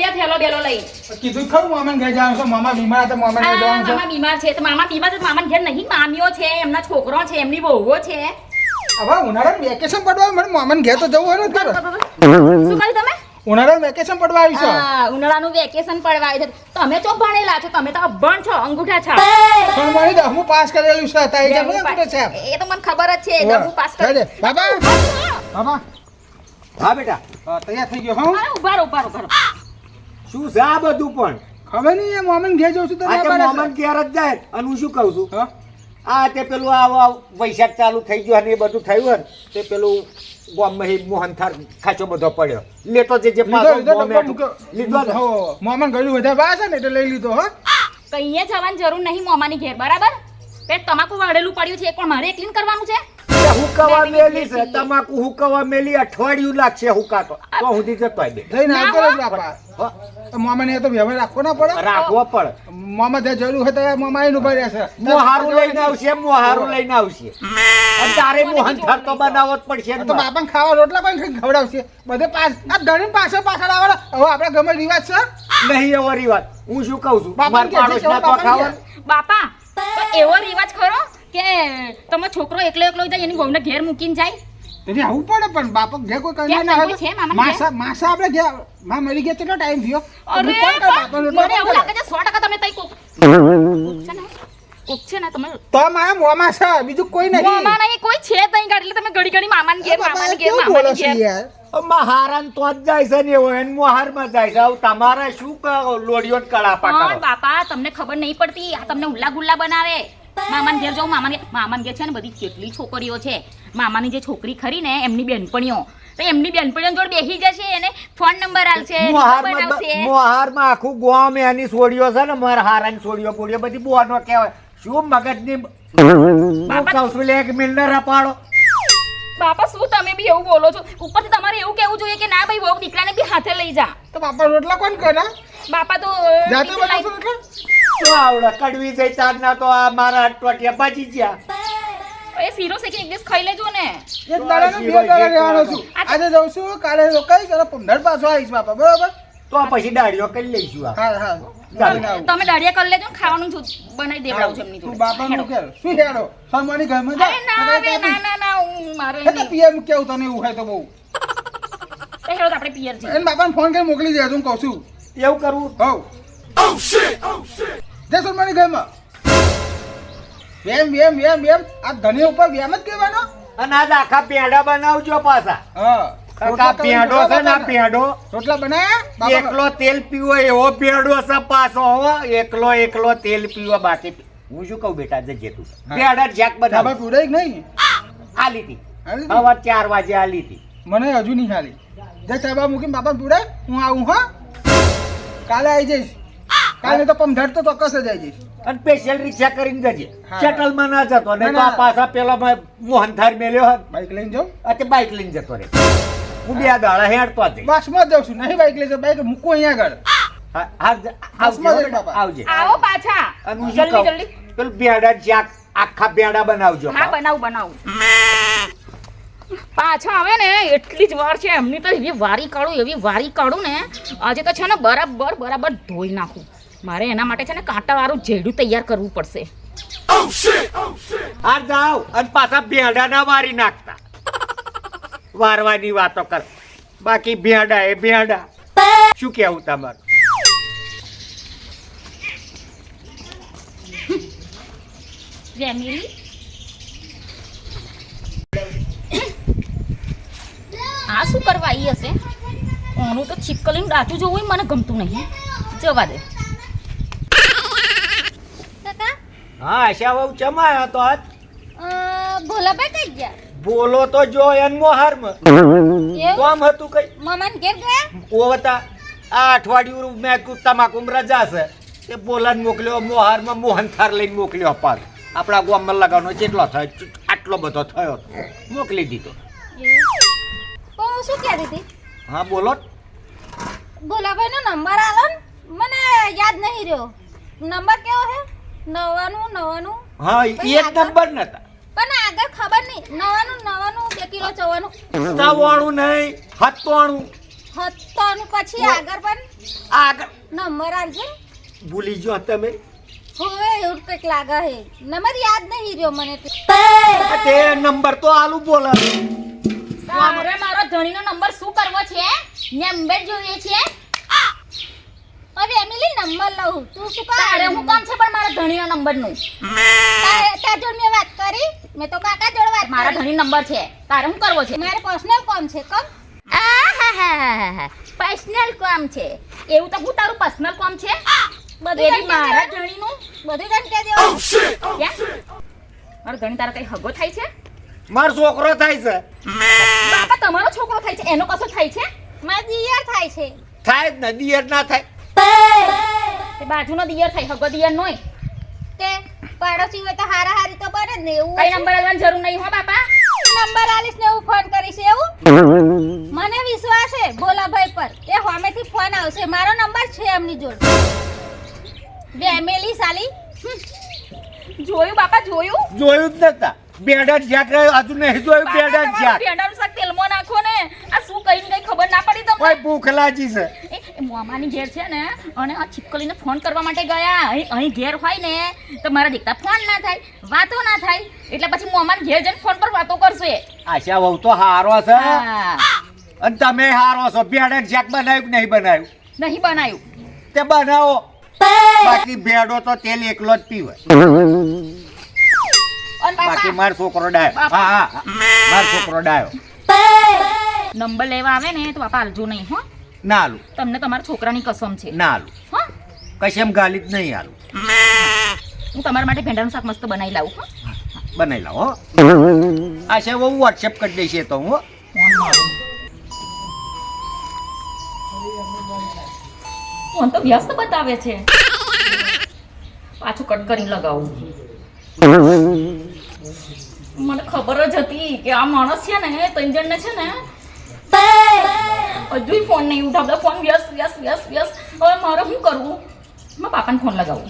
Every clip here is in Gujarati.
હેડિયા થેલો બેલો લઈ કીધું ખરું મામા ઘેર જવાનું છે મામા બીમાર હતા મામા ઘેર જવાનું છે મામા બીમાર છે તો મામા બીમાર છે તો મામા ઘેર નહીં મામીઓ છે એમના છોકરો છે એમની વહુઓ છે હવે ઉનાળાનું વેકેશન પડવા મને મામાને ઘેર તો જવું હોય ને શું કહ્યું તમે ઉનાળાનું વેકેશન પડવા આવ્યું છે હા ઉનાળાનું વેકેશન પડવા આવ્યું છે તમે તો ભણેલા છો તમે તો અભણ છો અંગૂઠા છો પણ મને 10મું પાસ કરેલું છે તાઈ જાવ ને છે એ તો મને ખબર જ છે 10મું પાસ કરી બાબા બાબા હા બેટા તૈયાર થઈ ગયો હા અરે ઉભા રહો શું છે આ બધું પણ ખબર નહીં એ મામાને ઘેર જઉં છું તો આ તે મોમન ઘેર જ જાય અને હું શું કહું છું આ તે પેલું આ વૈશાખ ચાલુ થઈ ગયો અને એ બધું થયું હોય તે પેલું ગામમાં મોહનથાળ ખાચો બધો પડ્યો લેતો જે લીધો મામાને ગળ્યું વધારે બા છે ને એટલે લઈ લીધો હા કઈએ જવાની જરૂર નહીં મોમાની ઘેર બરાબર પેટ તમાકુ વાળેલું પડ્યું છે એ પણ મારે ક્લીન કરવાનું છે હુકવા મેલી છે તમાકુ હુકવા મેલી અઠવાડિયું લાગશે હુકાતો તો સુધી જતો બે જઈને આવતો રહે બાપા મામાને તો વ્યવહાર રાખવો ના પડે રાખવો પડે મામા જ્યાં જરૂર હોય તો મામા એને ઉભા રહેશે મોહારું લઈને આવશે અને તારે મોહનથાળ તો બનાવવો જ પડશે તો બાપાને ખાવા રોટલા પણ ખવડાવશે બધે પાસ આ ધણી પાછળ આવવાના હવે આપણા ગમે રિવાજ છે નહીં એવો રિવાજ હું શું કહું છું મારા પાડોશના તો ખાવા બાપા તો એવો રિવાજ ખરો કે તમે છોકરો એકલો જાય એની વહુને ઘેર મૂકીને જાય એટલે આવું પડે પણ બાપા ઘેર કોઈ કઈ ના આવે માસા આપણે ઘેર માં મરી ગયા કેટલો ટાઈમ થયો અરે મને એવું લાગે છે 100% તમે તઈ કોક છે ને તમે તો મારા મોમાં છે બીજું કોઈ નહીં મોમાં નહીં કોઈ છે તઈ ગાડી એટલે તમે ઘડી મામાને ઘેર મહારાન તો જ જાય છે ને એવો એને મોહારમાં જાય છે હવે તમારે શું લોડીઓ કળા પાકા બાપા તમને ખબર નહીં પડતી આ તમને ઉલ્લા ગુલ્લા બનાવે મામાને ઘેર જાઉં મામાને ઘેર છે ને બધી કેટલી છોકરીઓ છે મામાની જે છોકરી ખરી ને એમની બેનપણીઓ તો એમની બેનપણીઓ જોડે બેસી જશે એને ફોન નંબર આલશે મોહારમાં આખું ગોમ એની છોડીઓ છે ને મારા હારાની છોડીઓ પોડીઓ બધી બોનો કહેવાય શું મગજની કહું એક મિલર અપાડો બાપા શું તમે બી એવું બોલો છો ઉપરથી તમારે એવું કેવું જોઈએ કે ના ભાઈ વહુ દીકરાને બી હાથે લઈ જા તો બાપા રોટલા કોણ કરે બાપા તો જાતે બનાવશો રોટલા તો આવડે કડવી જઈ તારના તો આ મારા અટવાટિયા બાજી ગયા એ શીરો શેકી એક દિવસ ખાઈ લેજો ને એક દાડા ને 2 દાડા રહેવાનો છું આજે જઉં છું કાલે રોકાઈશ અને 15 પાછો આવીશ બાપા બરોબર તો પછી દાડીઓ કરી લઈશું હા તમે દાડિયા કરી લેજો ને ખાવાનું બનાવી દેવડાવું છું એમની જોડે બાપાનું કે શું હેડો સન્માની ઘરમાં જા ના હું મારે એટલે પીએમ કેવું તને એવું હોય તો બહુ એ હેડો આપણે પિયર છે એને બાપાને ફોન કરી મોકલી દે હું કહું છું એવું કરવું હવ જય સન્માની ઘરમાં વેમ આ ધણી ઉપર વેમ જ કહેવાનો અને આજ આખા પેંડા બનાવજો પાછા હા પેંડો છે ને પેંડો રોટલા બનાયા એકલો તેલ પીવો એવો પેંડો છે પાછો હો એકલો તેલ પીવો બાકી હું શું કહું બેટા જજે તું પેંડા જાક બનાવ પૂરે નહીં આલી હતી સવાર 4 વાગે આલી હતી મને હજુ નહીં હાલી જય ચાબા મૂકીને બાપા પૂરે હું આવું હા કાલે આવી જઈશ કાલે તો 15 તો ચોક્કસ જ આવી જઈશ અને સ્પેશિયલ રિક્ષા કરીને જજે શટલમાં ના જતો ને તો પાછા પેલા મોહનથાળ મેલ્યો બાઈક લઈને જાઉં અત્યારે બાઈક લઈને જતો રે હું 2 દાડા હેડતો હતી બસમાં જ જાઉં છું નહીં બાઈક લઈ બાઈક મૂકો અહીંયા આગળ આવજે આવો પાછા અને હું શું કહું પેલું પેંડા જાક આખા પેંડા બનાવજો હા બનાવું પાછા આવે ને એટલી જ વાર છે એમની તો એવી વારી કાઢું ને આજે તો છે ને બરાબર ધોઈ નાખું મારે એના માટે છે ને કાંટાવાળું જેડું તૈયાર કરવું પડશે આ જાવ અને પાછા ભેંડા ના વારી નાખતા વારવાની વાતો કર બાકી ભેંડા શું કેવું તમારું ફેમિલી આ શું કરવા આવી હશે ઓનું તો છીપકલીનું ડાચું જોવું મને ગમતું નહીં જવા દે હા આશા બહુ ચમાયો તો આજ ભોલાભાઈ કઈ ગયા બોલો તો જો એન મોહારમાં કોમ હતું કઈ મામાને ઘેર ગયા ઓવતા આ અઠવાડિયું મેં તમાકુ રજા છે તે બોલાને મોકલ્યો મોહારમાં મોહનથાળ લઈને મોકલ્યો પાર આપણા ગામમાં લગાવવાનો કેટલો થયો આટલો બધો થયો મોકલી દીધો હું શું કહેતી હતી હા બોલો ભોલાભાઈ નો નંબર આલો ને મને યાદ નહીં રહ્યો નંબર કેવો છે 99 હા એક નંબર નતા પણ આગળ ખબર નહીં 99 2 કિલો 94 94 નહીં 97 હત્તાનું પછી આગળ પણ આગળ નંબર આલજો. ભૂલી ગયો તમે હવે એવું કંઈક લાગે હે. નંબર યાદ નહીં રહ્યો મને તો. તે નંબર તો આલુ બોલે તારે મારો ધણીનો નંબર શું કરવો છે? નંબર જોઈએ છે? હવે એમિલી નંબર લઉં. તું શું તારે કરે? હું કામ છે પણ મારા ધણીનો નંબરનું? તાર જોડે મેં વાત કરી. મેં તો કાકા જોડે વાત મારા કરી. ધણી નંબર છે. તારે શું કરવો છે? મારે પર્સનલ કામ છે કમ. પર્સનલ કામ છે? એવું તો હું તારું પર્સનલ કામ છે? બધું એવી તને મારા કહેજો. ધણીનું? બધું તને કહેજો. ક્યાં? મારો ધણી તારા કઈ હગો થાય છે? મારો છોકરો થાય છે બાપા તમારો છોકરો થાય છે એનો કશો થાય છે? મારે દિયર થાય છે. થાય જ ને દિયર ના થાય તે બાજુનો દિયર થાય હગો દિયર નોય. તે પાડોશી હોય તો હારા હારી તો બને જ ને એવું. કઈ નંબર આવવાની જરૂર નહીં હો બાપા. નંબર આલીશ ને હું ફોન કરીશ એવું. મને વિશ્વાસ છે ભોલાભાઈ પર. એ હોમેથી ફોન આવશે. મારો નંબર છે એમની જોડે. વેમેલી સાલી. જોયું બાપા જોયું? જોયું જ નતા બેડા જ્યાક હજુ નહીં જોયું બેડા જ્યાક પેંડાનું શાક તેલમાં નાખો ને. આ શું કઈ કઈ ખબર ના પડી તમને? કોઈ ભૂખ લાગી છે એ મોમાની ઘેર છે ને અને આ છીપકલીને ફોન કરવા માટે ગયા. અહીં ઘેર હોય ને તો મારા દીકરા ફોન ના થાય, વાતો ના થાય. એટલે પછી મોમાની ઘેર જઈને ફોન પર વાતો કરશે. આશા વહુ તો હારો છે હા, અને તમે હારો છો બેડા જ્યાક બનાવ્યું કે નહીં બનાવ્યું નહીં બનાવ્યું. તે બનાવો બાકી બેડો તો તેલ એકલો જ પીવે અને બાકી બાપા મારો છોકરો ડાયો હા હા મારો છોકરો ડાયો નંબર લેવા આવે ને તો બાપા હાલજો નહીં હો. ના આલું તમને તમારા છોકરાની કસમ છે. ના આલું હો, કશેમ ગાલી જ નહીં આલું હું તમારા માટે ભેંડાનું શાક મસ્ત બનાવી લાવું હો. બનાવી લાવો હો. આશા વહુ વોટ્સએપ કરી દઈશ તો હું હો. ફોન મારો. ફોન તો વ્યસ્ત બતાવે છે. પાછું કટ કરીને લગાવું. મને ખબર જ હતી કે આ માણસ છે ને ત્રણ જણને છે ને હજુ ફોન નહીં ઉઠાવતા. ફોન વ્યસ્ત વ્યસ્ત વ્યસ્ત વ્યસ્ત. હવે મારે શું કરવું? મારા પાપાને ફોન લગાવું.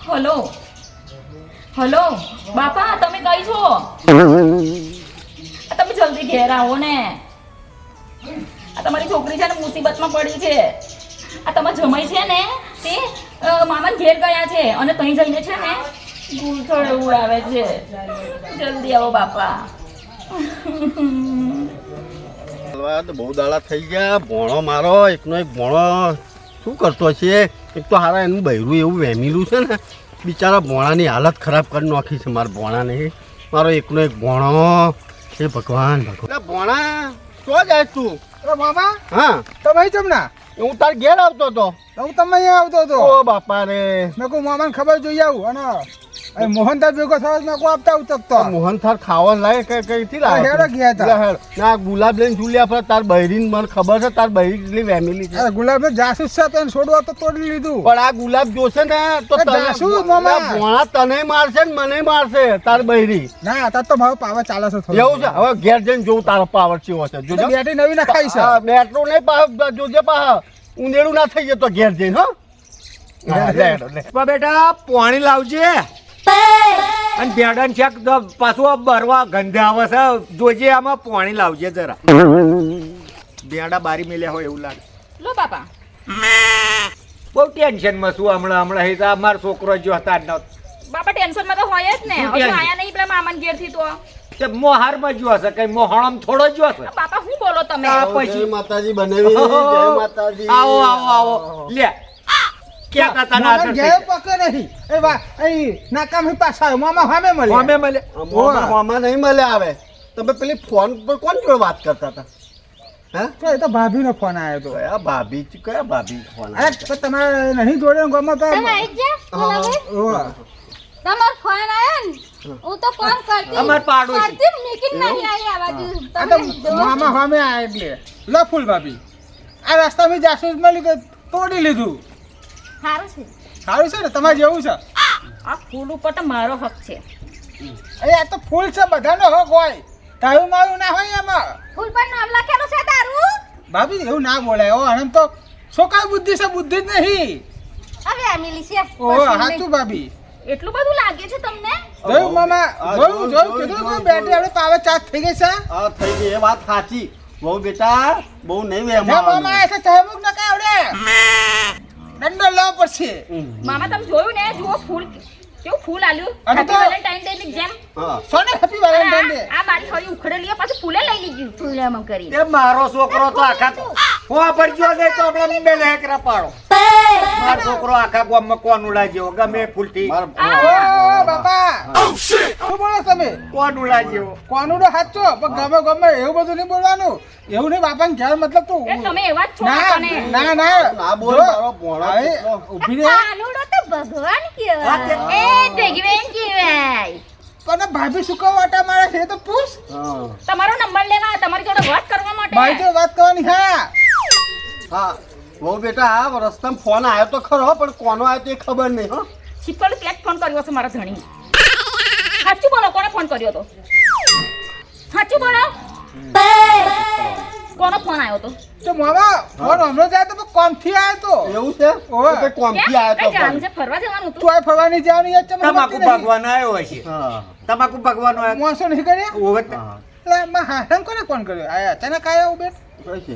હલો હલો બાપા તમે કઈ છો? તમે જલ્દી ઘેર આવો ને. આ તમારી છોકરી છે ને મુસીબતમાં પડી છે. આ તમારા જમાઈ છે ને તે મામાને ઘેર ગયા છે અને ત્યાં જઈને છે ને ગૂંથણ ઉડાવે છે. જલ્દી આવો બાપા. હલવા તો બહુ દાડા થઈ ગયા. ભોણો મારો એકનો એક ભોણો શું કરતો છે? એક તો હારા એનું બૈરું એવું વહેમેલું છે ને બિચારા ભોણાની હાલત ખરાબ કરી નાખી છે. મારા ભોણાને મારો એકનો એક ભોણો. હે ભગવાન ભગવાન ભોણા શું જાય તું? અરે મામા હા તમે ચમ ના હું તાર ઘેર આવતો હતો. હું તમે અહીંયા આવતો હતો. ઓ બાપા રે મેં કહું મામાને ખબર જોઈ આવું અને મોહનદાસ ભેગો થયો મેં કહું આપતા ઉતકતો મોહન થાર ખાવા લાય કઈથી લાવે હેડો ગયા હતા. ના ગુલાબ લઈને ઝૂલ્યા પર તાર બૈરીને મને ખબર છે તાર બૈરી કેટલી વેમેલી છે. અરે ગુલાબ જાસૂસ છે તેને છોડવા તો તોડી લીધું. પણ આ ગુલાબ જોશે ને તો એ જાસૂસ મામા. ભોણા તને મારશે ને મને મારશે તાર બૈરી. ના તાર તો મારો પાવર ચાલે છે થોડો. એવું છે હવે ઘેર જઈને જોઉં તારો પાવર ચેવો છે જોજો. બેટી નવી નખાઈ છે. મેટ્રો નહીં જોજે પા ઉંદેડું ના થઈ જતો ઘેર જઈને હો. હા, લે, લે. બેટા પાણી લાવજે અને બેડાને ચેક પાછું બરવા ગંધે આવે છે જોજે આમાં પાણી લાવજે જરા બેડા બારી મેલ્યા હોય એવું લાગે. લો બાપા. બહુ ટેન્શનમાં છું હમણાં હે તો મારો છોકરો જો હતા જ નહોતો. બાપા ટેન્શનમાં તો હોય જ ને. શું હજુ tension? આયા નહીં પેલા મામાને ઘેરથી તો. તે મોહારમાં જો હશે કઈ મોહણમ થોડો જ હશે. બાપા શું બોલો તમે? આ જય પછી માતાજી બનાવી જય માતાજી. આવો આવો આવો લે ક્યાં હતા ના મામા ઘેર પકે નહીં. એ વા અહીં નાકામ પાછા આવ્યો. મામા સામે મળે. અમે મળે મામા નહીં મળે આવે. તમે પેલી ફોન પર કોણ જોડે વાત કરતા હતા? હા એ તો ભાભીનો ફોન આવ્યો હતો. કયા ભાભી કયા ભાભી ફોન અરે તો તમારે નહીં જોડે ગમો તો તમે આવી જા ભોલાભાઈ. ઓવા. તમારો ફોન આવ્યો ને હું તો ફોન કરતી અમાર પાડોશી. કરતી મીટિંગ નહીં આવી આ બાજુ. આ તો તમે જોવો. મામા સામે આવ્યા એટલે લો ફૂલ ભાભી આ રસ્તામાં જાસૂસ મળી તો તોડી લીધું. સારું છે. સારું છે ને તમારે જેવું છે. આ ફૂલ ઉપર તો મારો હક છે. અરે આ તો ફૂલ છે બધાનો હક હોય. તારું મારું ના હોય એમાં. ફૂલ પર નામ લખેલું છે તારું. ભાભી એવું ના બોલાય. ઓ આનંદ તો છોકરા બુદ્ધિ છે બુદ્ધિ જ નહીં. હવે આમેલી છે. ઓ હાચું ભાભી એટલું બધું લાગે છે તમને? જોયું મામા જોયું કીધું કે બેટરી આપણે પાવર ચાર્જ થઈ ગઈ છે આ થઈ ગઈ એ વાત સાચી બહુ બેટા બહુ નહીં હે મામા વેમાં એસે ચાહબુક ન કાવડે દંડો લાવ પડશે મામા તમે જોયું ને જુઓ ફૂલ કેવું ફૂલ આલ્યું અને તો- હેપી વેલેન્ટાઇન ડે ની જેમ. હા સોને હેપી અને વેલેન્ટાઇન ડે આ મારી થોડી ઉખડેલી પાછું ફૂલે લઈ લીધું ફૂલેમાં કરીને. એ મારો છોકરો તો આખા ફોવા પર ગયો છે તો આપણે બે લેકરા પાડો. મારો છોકરો આખા ગામમાં કોનુડા જેવો ગમે ફૂલથી માર ઓ બાપા શું બોલો તમે કોનુડા જેવો. કોનું તો સાચો પણ ગમે એવું બધું નહીં બોલવાનું એવું નહીં બાપાને ઘેર મતલબ તું એ તમે એવા જ છો ના બાપાને. ના ના બોલ જો, મારો ભોળા હવે કેટલો. ઊભી રહે કાનુડો તો ભગવાન કહેવાય. એ ભગવાન કહેવાય. પણ ભાભી શું કહો આટા મારે છે તો પૂછ હા તમારો નંબર લેવા તમારી જોડે વાત કરવા મારી માટે. તો વાત કરવાની હા હા બહુ બેટા આ રસ્તામાં ફોન આવ્યો તો ખરો પણ કોનો આવ્યો તે ખબર નહીં હો શીપલ તે જ ફોન કર્યો છે મારા ધણી. સાચું બોલો કોને ફોન કર્યો તો? સાચું બોલો કોનો ફોન આવ્યો તો? તો મામા ફોન હમણાં જાય તો કોમથી આવ્યો તો એવું છે ઓવે. તો કોમથી કેમ? આવ્યો કઈ તો જવાનું ફોન. છે? ફરવા જવાનું હતું? તું આ ફરવાની જવાની યાદ ચમ તમાકુ ભગવાન આવ્યો હશે. હા તમાકુ ભગવાન આવ્યો. મોસો નહીં કર્યા ઓવે તે. હા એટલે માં હાથમ કોને ફોન કર્યો આયા અચાનક આવ્યો બેટ કઈ છે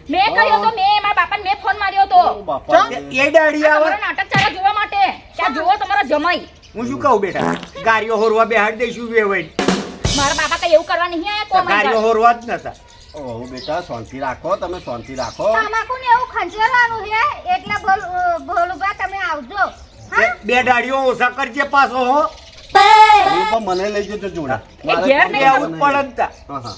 મેં કર્યો તો મેં મારા બાપાને મેં ફોન માર્યો તો ઓ બાપા એ દાડી આવે. તમારો નાટક ચાલે જોવા માટે ત્યાં જોવો તમારા જમાઈ. હું શું કહું બેટા ગાડીઓ હોરવા બેહાડ દઈશું વેવાઈ. મારા બાપા કઈ એવું કરવા નહીં આયા તો કોમ ગાડીઓ હોરવા જ નતા. ઓ બેટા શાંતિ રાખો તમે શાંતિ રાખો તમાકુને એવું ખંચેરવાનું છે એટલે ભોલુભા તમે આવજો હા બે દાડીઓ ઓછા કરજે પાછો હો. હું પણ મને લઈ જજો જોડે મારે ઘેર કામ નહીં આવું કરવાનું. પડે ને તા. હા, હા.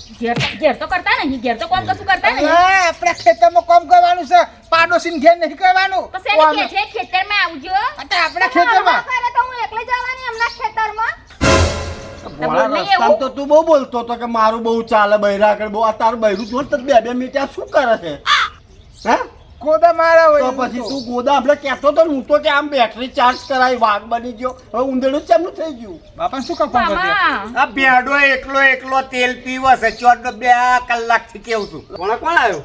ઘેર તો કરતા નહીં ઘેર તો કોમ કશું કરતા નહીં. આપણે ખેતરમાં કામ કરવાનું છે પાડોશીને ઘેર નહીં કરવાનું તો શેની કે છે ખેતરમાં આવજો. આપણે ખેતરમાં કરે તો હું એકલી જવાની એમના ખેતરમાં ભોળા બોલ નહીં રસ્તામાં એવું? તો તું બહુ બોલતો હતો કે મારું બહુ ચાલે બૈરા આગળ બહુ આ તારું બૈરું જોર તો 2 મિનિટ આ શું કરે છે હે કોદા મારા હોય તો પછી તું ગોદા આપણે કહેતો તો ને હું તો કે આમ બેટરી ચાર્જ કરાવી વાઘ બની ગયો હવે ઉંદેડું ચેમનું થઈ ગયું બાપાને શું કામ ફોન કર્યો મામા આ બેડો એકલો તેલ પીવે છે ચોટ 2 કલાકથી કેવું છું. કોણ આવ્યો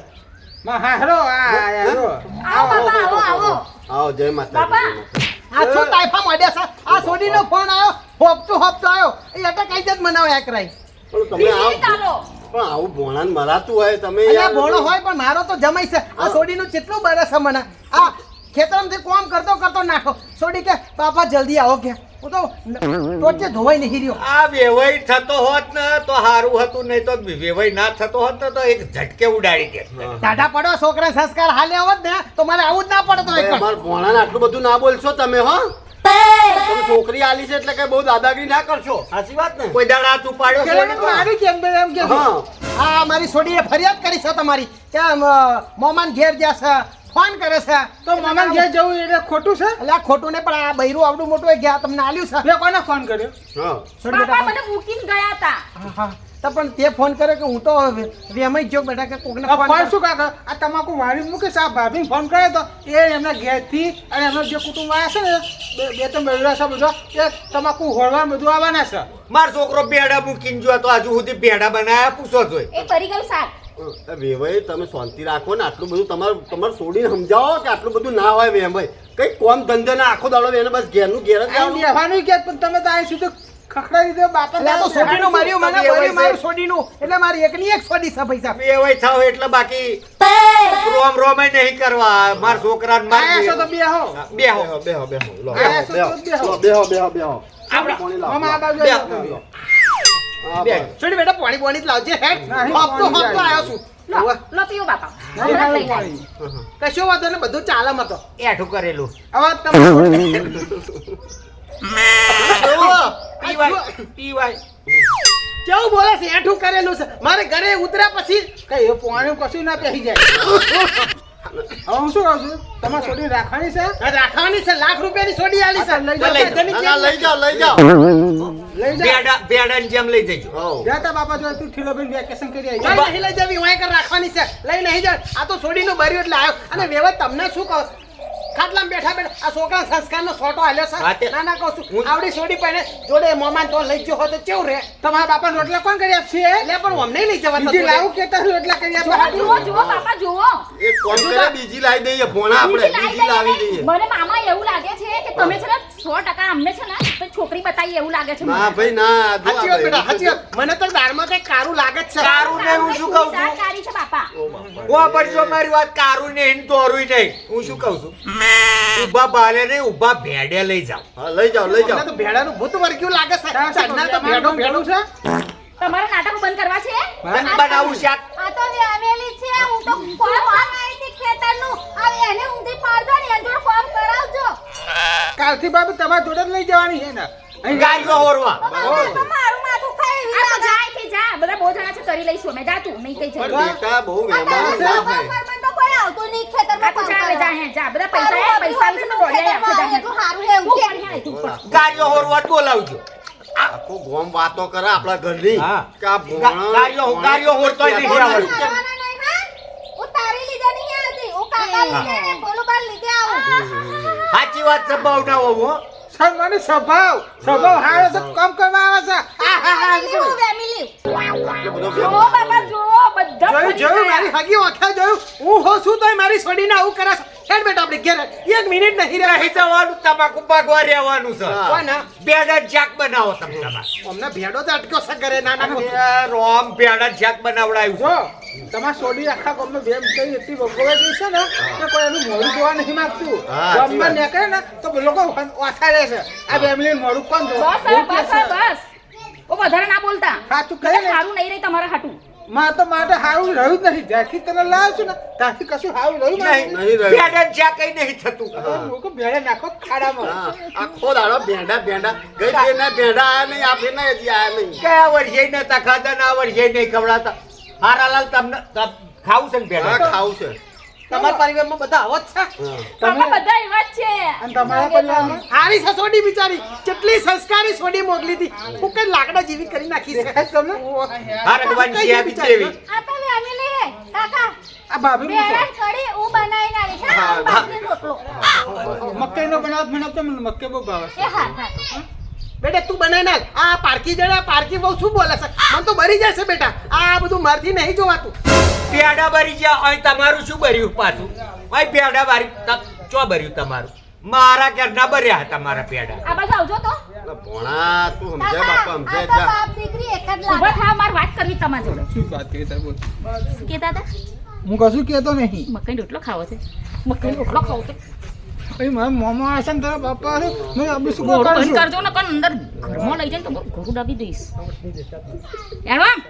માં હારો આ યારો આવો બાપા આવો આવો જય માતા બાપા. આ શું તાઇફા મોડ્યા છે આ સોડીનો ફોન આવ્યો હોપતો આવ્યો એ અટક આઈ જ મનાવ એકરાઈ પણ તમે બીજી આવ ચાલો. પણ આવું ભોણાને મરાતું હોય તમે અલ્યા યાર ભોળો હોય પણ મારો તો જમાઈ છે આ સોડીનું કેટલું બરસ છે મને આ ખેતરમાંથી કોમ કરતો નાખો સોડી કે પાપા જલ્દી આવો કે હું તો ટોચે ધોવાઈ નહીં રહ્યો આ વેવાઈ થતો હોત ને તો સારું હતું નહીં તો વેવાઈ ના થતો હોત ને તો એક ઝટકે ઉડાડી દે. ટાઢા પડો છોકરા સંસ્કાર હાલ્યા હોત ને તો મારે આવું જ ના પડે તો એક અમાર ભોણાને આટલું બધું ના બોલશો તમે હો તમે છોકરી આલી છે એટલે કઈ બહુ દાદાગીરી ના કરશો સાચી વાત ને કોઈ દાડા હાથ ઉપાડ્યો છે ને? મારી કેમ બે એમ કે હા. હા મારી સોડીએ ફરિયાદ કરી છે તમારી કે મોમાન ઘેર જ્યાં છે ફોન કરે છે તો મોમાન ઘેર જવું એટલે ખોટું છે એટલે આ ખોટું ને પણ આ બૈરું આવડું મોટું એ ગયા તમને આલ્યું છે મેં કોને ફોન કર્યો હા સોડી બાપા બેટા મને મૂકીને ગયા હતા. હા હા તો પણ તે ફોન કર્યો કે હું તો વેમાઈ જ જો બેટા કે કોકને ફોન શું કાકા આ તમાકુ વાળી મૂકે છે આ ભાભી ફોન કર્યો તો એ એમના ઘેરથી અને એમના જે કુટુંબ આવ્યા છે ને બે ત્રણ બૈરા છે બધા એ તમાકુ હોળવા બધું આવવાના છે મારો છોકરો પેડા મૂકીને જો તો હજુ સુધી પેડા બનાયા પૂછો જોઈ. એ કરી ગયું શાક. વેવાઈ તમે શાંતિ રાખો ને આટલું બધું તમારે છોડીને સમજાવો કે આટલું બધું ના હોય વેવાઈ કઈ કોમ ધંધે ના આખો દાડો એને બસ ઘેરનું ઘેર જ આ જવાનું. બેહવાનું કે પણ તમે તો અહીં સુધી ખખડાવી દે બાપા એટલે તો સોડીનું માર્યું મને બોલી મારું સોડીનું એટલે મારી એકની એક સોડી છે પૈસા વેવાઈ થાવ એટલે બાકી રોમ નહીં કરવા મારા છોકરાને આયા છો તો માર બેહો બેહો બેહો બેહો લો આયા છો બેહો તો બેહો. બેહો બેહો બેહો આપણા પાણી લાવો. મામા આ બાજુ બે. આવ્યો. હા, બે. બસ. સોડી બેટા પાણી પાણી જ લાવજે હેડ નહીં, હપ્તો પાણી હપ્તો આવ્યો છું લો લો પીવો બાપા હમણાં લઈ જાય. કશો વાંધો ને બધું ચાલે મતો એઠું કરેલું હવે તમે પીવાય કેવું બોલે છે એઠું કરેલું છે મારે ઘરે ઉતર્યા પછી કઈ પાણી કશું ના પહેરી જાય હવે હું શું કહું છું તમારે સોડી રાખવાની છે રાખવાની છે ₹1,00,000 ની સોડી આલી છે લઈ જાઓ લઈ જલ્દી ના, ના, લઈ જાઓ લઈ જાઓ લઈ જાઓ બેડાની જેમ લઈ જજો. હઉ. જાતા બાપા જો તું ઠીલો ભાઈ વેકેશન કરી આવી નહીં લઈ જવી હું કર રાખવાની છે લઈ નહીં જા આ તો સોડીનું ભર્યું એટલે આવ્યો અને વેવાય તમને શું કહું ખાટલામાં બેઠા બેઠા આ છોકરા સંસ્કારનો છોટો હાલ્યો હા, છે તે- ના ના કહું છું આવડી સોડી પહેરે જોડે મોમાન તો લઈ ગયો હોય તો કેવું રે તમારા બાપા રોટલા કોણ કરી આપશે એટલે પણ અમને લઈ જવા બીજી લાવું કેતા રોટલા કરી આપવા જુઓ જુઓ બાપા જુઓ. એક કોમ કરે બીજી લાવી દઈએ ભોણા આપણે બીજી બીજી લાવી લાવી દઈએ મને મામા એવું લાગે છે કે તમે છે ને 100% અમને છે ને તો છોકરી બતાવી એવું લાગે છે મને. ના ભાઈ ના જો સાચી વાત બેટા સાચી વાત મને તો દાળમાં કઈ કારું લાગે જ છે કારું ને હું શું કહું છું જાણકારી છે બાપા. ઓ પડજો મારી વાત કારું ને એન તોરું નહીં હું શું કહું છું ઊભા બાલે નહીં ઊભા ભેડે લઈ જાઓ હા લઈ જાઓ લઈ મને જાઓ તો ભેડાનું ભૂત વર્ગ્યું લાગે છે સાંજના તો ભેડો ભેડું છે તમારે નાટકો બંધ કરવા છે? તને બનાવું શાક આ તો વેમેલી છે હું તો કોમ આવી હતી ખેતરનું હવે એને ઊંધી પાડજો ને એન જોડે કોમ કરાવજો કાલથી બાબુ તમારા જોડે જ લઈ જવાની છે ને અહીં ગાડીઓ હોરવા તો મારું માથું ખાઈ આ તો જાય કે જા બધા બહુ જણા છે કરી લઈશું અમે જા તું નહીં કઈ પણ જાય બેટા બહુ મહેમાન ના થાય તો કોઈ આવતું નહીં ખેતરમાં આ તો જા હવે જા હે જા બધા પૈસા આવી છે ને દોડ્યા આપશે જા એટલું સારું હે તું પણ હે તું પણ. ગાડીઓ હોરવા જ બોલાવજો આખો ગોમ વાતો કરે આપણા ઘરની હા. કે આ ભોણા ગાડીઓ હોરતોય નહીં આવડતું. ખાવાના નહીં હા હું તારી લીધે નહીં આવતી હું કાકા લીધે ને બોલું બાર લીધે આવું સાચી વાત છે ભાવના હોવો મને સ્વભાવ હારો છે કામ કરવા આવે છે વેમિલી હું વેમિલી એટલો બધો જો બાબા જો બધા જોયું ફરી જોયું ગયા. મારી હગી ઓખા જોયું હું હો શું તોય મારી છોડીને આવું કરે છે હેડ બેટા આપણે ઘેર એક મિનિટ નહીં રહે રહી જવાનું તમાકુ પાકવા રહેવાનું છે હા. કોણ હા? બેડા શાક બનાવો તમે તમારે અમને ભેડો તો અટક્યો છે ઘરે નાના મોટો. એ રોમ બેડા શાક બનાવડાયું જો તમારા છોડી આખા ગામનો બેમ કઈ એટલી ભોગવે ગઈ છે ને કે કોઈ એનું મોઢું જોવા નહીં માંગતું હા, સાચી ગામમાં વાત. નીકળે ને તો લોકો ઓછા રહે છે આ ફેમિલી મોઢું કોણ જોવે? બસ હવે, બસ હવે, બસ ઓ વધારે ના બોલતા સાચું કહે મને ને. સારું નહીં રહી તમારા હાટું માં તો માટે હારું રહ્યું જ નહીં જ્યાંથી તને લાવ છું ને ત્યાંથી કશું હારું રહ્યું નહીં નહીં રહ્યું. બેડા શાક કઈ નહીં થતું લોકો ભેળે નાખો ખાડામાં હા આખો દાડો ભેંડા ભેંડા ગઈ ફેરના ભેંડા આયા નહીં આ ફેરના હજી આયા નહીં કયા વર્ષે નતા ખાધા ના વર્ષે નહીં ખવડાતા હારાલાલ તમને ખાવું છે ને હા બેડા ખાવું છે તમારા પરિવારમાં બધા આવો જ છે હા. બાપા બધા એવા જ છે અને તમારા પરિવારમાં હારી છે છોડી બિચારી કેટલી સંસ્કારી છોડી મોકલી હતી હું કઈ લાકડા જેવી કરી નાખી છે તમને હારગવાન છે આ બિચારી આ તો વેમિલી હે કાકા આ ભાભી બેડા કડી હું બનાવીને આવીશ હા હા, બાજરી રોટલો મકાઈનો બનાવતો મને મકાઈ બહુ ભાવે છે એ હા હા બેટા તું બનાવી નાખ આ પારકી જણા પારકી બહુ શું બોલે છે મને તો બરી જશે બેટા આ બધું મારથી નહીં જોવાતું બેડા ભરી ગયા અહીં તમારું શું ભર્યું પાછું અહીં બેડા ભરી ચો ભર્યું તમારું મારા ઘરના ભર્યા હતા મારા પેડા આ બાજુ આવજો તો એટલે ભોણા તું સમજાય બાપા આ સમજાય તો જા બાપ દીકરી એક જ ઉભા લાગે થાવ મારે વાત કરવી તમારા જોડે શું વાત કરી તાર બોલ શું કહેતા હતા હું કશું કહેતો નહીં મકાઈ રોટલો ખાવો છે મકાઈ રોટલો ખાવો છે ભાઈ મારા મોમાં હશે ને તારા બાપા હશે મેં આપણે શું મોઢું બંધ કરશું કરજો ને પણ અંદર ઘરમાં લઈ જાય ને તો ઘરું દાબી દઈશ યાર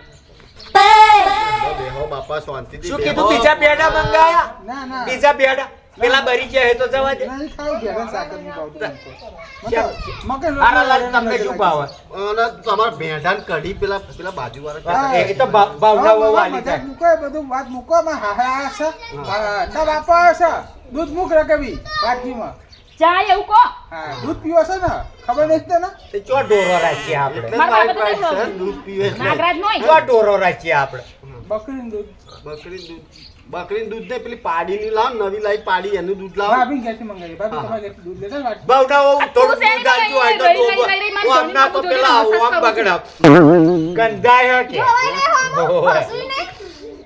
બેહો બાપા શાંતિથી શું બેહો. કીધું બીજા બેડા મંગાયા ના ના બીજા બેડા પેલા ભરી ગયા તો જવા દે નહીં ખાવ ઘેર સાકરની ભાવતું મકાઈ હારાલાલ તમને શું ભાવે અને તમારા ભેંડાને કઢી પેલા પેલા બાજુવાળા એ તો ભાવના વાલી મજાક થાય મૂકો એ બધું વાત મૂકો માં હા હશે તા બાપા હશે દૂધ મૂક રકબી વાટકીમાં ચા એવું કહો હા દૂધ પીવો છે ને ખબર નહીં તને તે ચો ડોરો રાખીએ આપણે એટલે મારા મારી બાપા તો પાસે નહીં દૂધ પીવે એટલે. નાગરાજ નોય ચો ડોરો રાખીએ આપણે બકરીનું દૂધ બકરીનું દૂધ ને પેલી પાડીની લાવ નવી લાવી પાડી એનું દૂધ લાવ ભાભી ઘેરથી મંગાવી ભાભી તમારા ઘેરથી દૂધ લેતા વાટકી ભાવના થોડું તું દૂધ શેની આલતું હોય તો ગઈ, ડોબો. ગઈ, ગઈ, ગઈ, હું હમણાં તો જોડી પેલા જોડી આમ મસાજ બગડા ગંધાય કે જોવાય નહીં હોમો ઓય. હસુઈ નહીં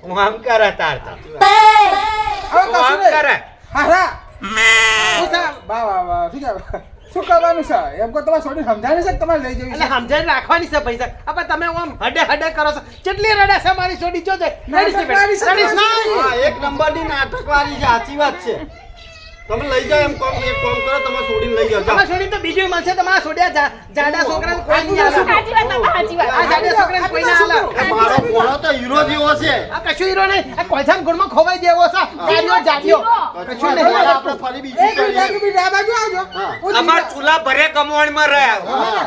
હું આમ કરે તારતા હવે હું કશું આમ નહીં કરે હારા શું છે બા બા બા શું કહેવાય? શું કરવાનું છે એમ કહો તમારે છોડી સમજાવી છે કે તમારે લઈ જવી છે સમજાવી રાખવાની છે પૈસા આપણે તમે આમ હડે હડે કરો છો કેટલી રડે છે મારી છોડી જોજે રડીશ નહીં હા એક નંબરની નાટકવાળી છે સાચી વાત છે તમે લઈ જાઓ એક કામ કરો તમે છોડીને લઈ જાઓ તમારા છોડી તો બીજું મળશે તમારા છોડ્યા જાડા છોકરાને કોઈ નહીં આલે. સાચી વાત બાપા સાચી વાત આ જાડા છોકરાને કોઈ ના આલે. મારો ભોણો તો હીરો જેવો છે આ કશું હીરો નહીં આ કોલસાન ગુણમાં ખોવાઈ જેવો છે જાડિયો જાડિયો કશું નહીં હવે આપણે ફરી બીજું એક મિનિટ, કરીએ. એક મિનિટ, આ બાજુ આવજો હા. હું અમાર જીરો- ચૂલા ભરે કમોણમાં રહ્યા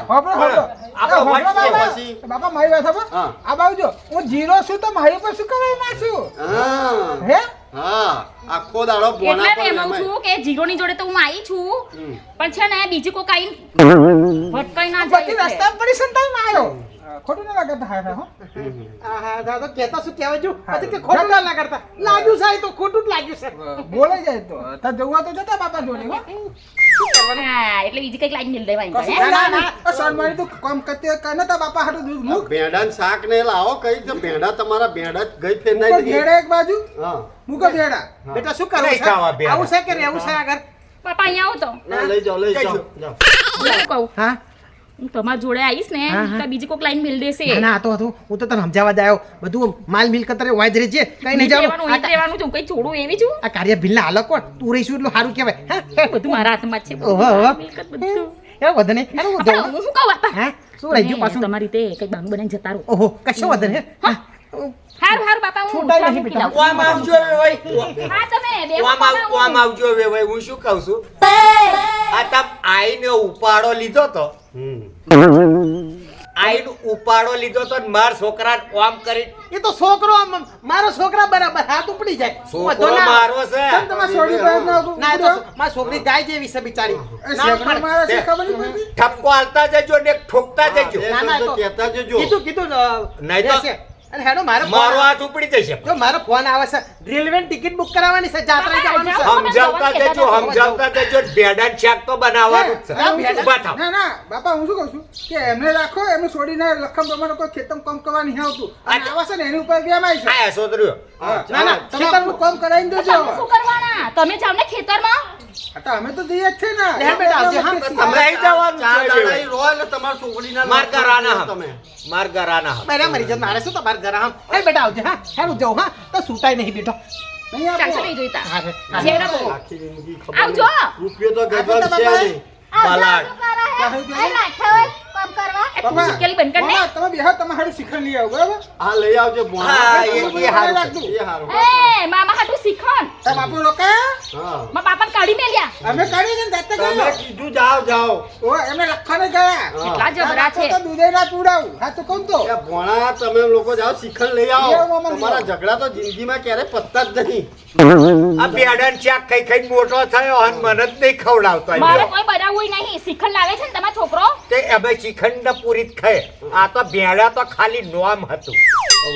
હોભળો, હોભળો. આપણો હોભળો, વાત છે બાપા. પછી. બાપા મારી વાત સાંભળો. હા. આ બાજુ જો હું જીરો છું તો મારી ઉપર શું કરવા નાખશું હા હે હા આખો દાડો ભોણા એટલે પર એમ રમાય. છું કે જીરોની જોડે તો હું આવી છું હમ. પણ છે ને બીજી કોક આઈ ભટકાઈ ના પછી જાય રસ્તા પડી સંતાઈ માં આવ્યો ખોટું ના લાગતા હા હા હમ. હા તો કહેતા શું કહેવાય જો પછી કે ખોટું ના લાગતા લાગ્યું છે એ તો ખોટું જ લાગ્યું છે બોલાઈ જાય તો તાર જવું તો જતા બાપા જોડે હો હા, એટલે બીજી કઈક લાઈન મિલ દેવાય કશું ના ના સનમારી તું કામ કરતે કને તા બાપા હાટુ દૂધ મૂક ભેંડાનું શાક ને લાવો કઈ તો ભેંડા તમારા ભેંડા જ ગઈ ફેર મૂકો નહીં ઘેડા એક બાજુ હા મૂકો ભેડા હા. બેટા શું કરવું નહીં છે ખાવા ભેડા. આવું છે કે રહેવું છે આગળ પાપા અહીંયા આવો તો ના લઈ જાઓ લઈ જાઓ જઈશું. જાઓ હું કહું હા હું તમારા જોડે આવીશ ને હા, હા. તો બીજી કોઈક લાઈન મિલ દેશે ના ના હતું હું તો તને સમજાવવા જ આવ્યો બધું માલ મિલકત રે વાજ રે છે કઈ નહીં રહેવાનું જવાનું રહેવાનું છું કઈ છોડું એવી છું આ કાર્ય ભીલના હાલો કોણ તું રહીશું એટલું સારું કહેવાય હા બધું મારા હાથમાં જ છે ઓહો, ઓહો. મિલકત બધું એ વધે નહીં અરે હું પણ જાઉં. હું શું કહું બાપા હા શું રહી ગયું પાછું તમારી રીતે કઈ બાંગ બનાવીને જતા રહો ઓહો કશો વધે નહીં હા હારું હારું બાપા હું છૂટાય ચા નહીં મૂકી બેટા. લાવું. ઓમ આવજો વેવાઈ હા તમે બે ઓમ આવજો વેવાઈ હું શું કહું છું આ તમ આઈને ઉપાડો લીધો તો આઈને ઉપાડો લીધો તો ને માર છોકરાને ઓમ કરી એ તો છોકરો મારો છોકરા બરાબર હાથ ઉપડી જાય છોકરો વધો ના. મારો છે કેમ તમારી છોકરી પર ના આવતું? ના, એ તો મારી છોકરી ગાય જેવી છે બિચારી ના પડે. ઠપકો હાલતા જજો ને ઠોકતા જજો ના, ના, શબ્દ તો- કહેતા જજો. કીધું નહીં તો- રહેશે. અને હેડો મારો મારો ફોન હાથ ઉપડી જશે જો મારો ફોન આવે છે રેલવે ટિકિટ બુક કરાવવાની છે જાત્રા જવાનું છે જાઓ. સમજાવતા જજો સમજાવતા જજો ભેડા શાક તો બનાવવાનું જ ના, છે ઊભા થાવ. ના ના બાપા હું શું કહું છું કે એમને રાખો એમને છોડીને લખમ પ્રમાણે કોઈ ખેતમ કામ કરવા નહીં આવતું અને આવે છે ને એની ઉપર બેમાય છે આ સોદર્યો ના ના ખેતરનું કામ કરાવીને તમે દેજો શું કરવાના તમે જાવ ને ખેતરમાં આ તો અમે તો જઈએ જ છે ને લે બેટા આવજે હા તમે અહીં જવાનું ચાર છે દાડા વેવાઈ. ઈ રોય એટલે તમારા છોકરીના માર ઘરાના હમ. તમે માર ઘરાના હમ. બરાબર મરી જત મારે શું તમારે ઘર આમ એ બેટા આવજે હા હેરું જાઉં હા તો છૂટાય નહીં બેટો નહીં આપો. ચાલશો નહીં જોઈતા હા, હા. છેવડે બહુ. આખી જિંદગી ખબર આવજો. નહીં. રૂપિયો તો આવજો ગજબ તો છે બાપા. નહીં. બલાડ. એ નાખ્યા હોય કામ કરવા એ તું શીખેલી બંધ કર ને મામા, તમે બેહો તમે હારું શીખણ લઈ આવો બરાબર હા લઈ આવજો ભોણા. હા, એ એ હારું રાખજો. હારું. એ મામા હાટુ શીખણ તમે આપણું રોકાયા હા. મારા બાપાને કાઢી મેલ્યા અમે કાઢી ને જાતે તમે ગયો કીધું જાઓ જાઓ ઓ એમને લખવાને ગયા હા. કેટલા જબરા છે તો દૂધે ના પીવડાવું હા તો કહું તો એ ભોણા તમે લોકો જાઓ શીખણ લઈ આવો લઈ આવો, મામા, લઈ તમારા આવો. ઝઘડા તો જિંદગીમાં ક્યારે પતતા જ નહીં આ ભેડા શાક ખાઈ ખાઈ મોટો થયો અને મને જ નહીં ખવડાવતો મારે લ્યો. કોઈ બનાવવું નહીં શીખણ લાવે છે ને તમારો છોકરો તે અમે શ્રીખંડ પૂરી જ ખાય આ તો ભેડા તો ખાલી નોમ હતું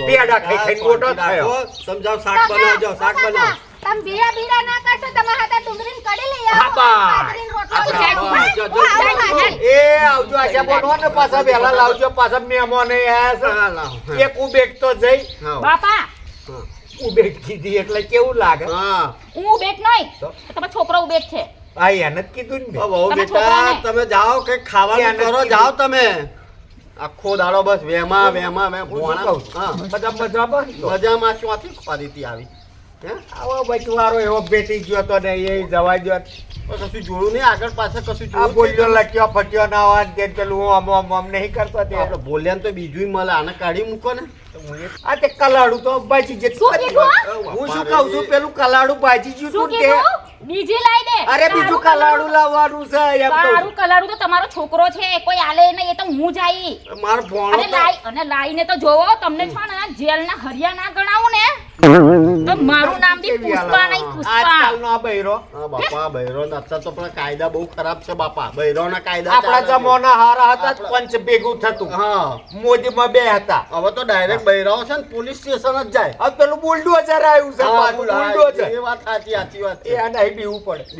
ભેડા ખાઈ ખાઈ મોટો થયો સમજાવ શાક બનાવજો શાક બનાવ તમે બીડા બીડા ના કરશો તમારા હાથે ડુંગળીને કડી લઈ આવો હા, બા. બાજરીનો રોટલો આ તો લઈ આવો. જાય, જો, હું આવું જો, હાલ. એ આવજો આશા બોલો ને પાછા વહેલા લાવજો પાછા મહેમાન હા, લાવો. એક ઉબેટ તો જઈ હા. બાપા હા. ઉબેટ કીધી એટલે કેવું લાગે હા હું ઉબેટ નહીં તો? તમારો છોકરો ઉબેટ છે આ એને જ કીધું ને ઓ મેં. બહુ તમે બેટા છોકરાને- તમે જાઓ કે ખાવાનું એને કરો કીધું. જાઓ તમે આખો દાડો બસ વેમાં વેમાં વેમ હું શું ભોણા. કહું છું? હા. બધા મજામાં જ છો? મજામાં ચોથી ખરીદી આવી હે આવો બચવારો એવો બેટી ગયો તો ને એ જવા દો તો કશું જોયું નહીં આગળ પાછળ કશું આ જોયું બોલ્યો નહીં. લટ્યો ફટ્યો ના હોય ને તે પેલું હું આમ નહીં કરતો તે આપણે બોલ્યા ને તો બીજું મળે આને કાઢી મૂકો ને આ તે કલાડું તો બાજી જતું શું કીધું? હું શું કહું છું પેલું કલાડું બાજી ગયું શું તું ને તે કીધું બીજી લાવી દે અરે બીજું કલાડું લાવવાનું છે એમ કહું તારું છું. કલાડું તો તમારો છોકરો છે કોઈ આલે નહીં એ તો હું જાય મારો ભોણો તો અને લાઈને તો જોવો તમને છે ને જેલના હરિયા ના ગણાવું ને તો મારું નામ બી કેવી પુષ્પા હાલો. નહીં પુષ્પા આજકાલનો આ બૈરો હા બાપા બૈરો ને અત્યારે તો પેલા કાયદા બહુ ખરાબ છે બાપા બૈરોના કાયદા આપણા ચાલે છે. જમાના હારા હતા આપણા- પંચ ભેગું થતું હા મોદીમાં બે હતા હવે તો ડાયરેક્ટ બૈરાઓ છે ને પોલીસ સ્ટેશન જ જાય હવે પેલું બુલડોઝર આવ્યું છે હા, પાછું બુલડોઝર એ વાત સાચી સાચી વાત છે એ આ નહીં બીવું પડે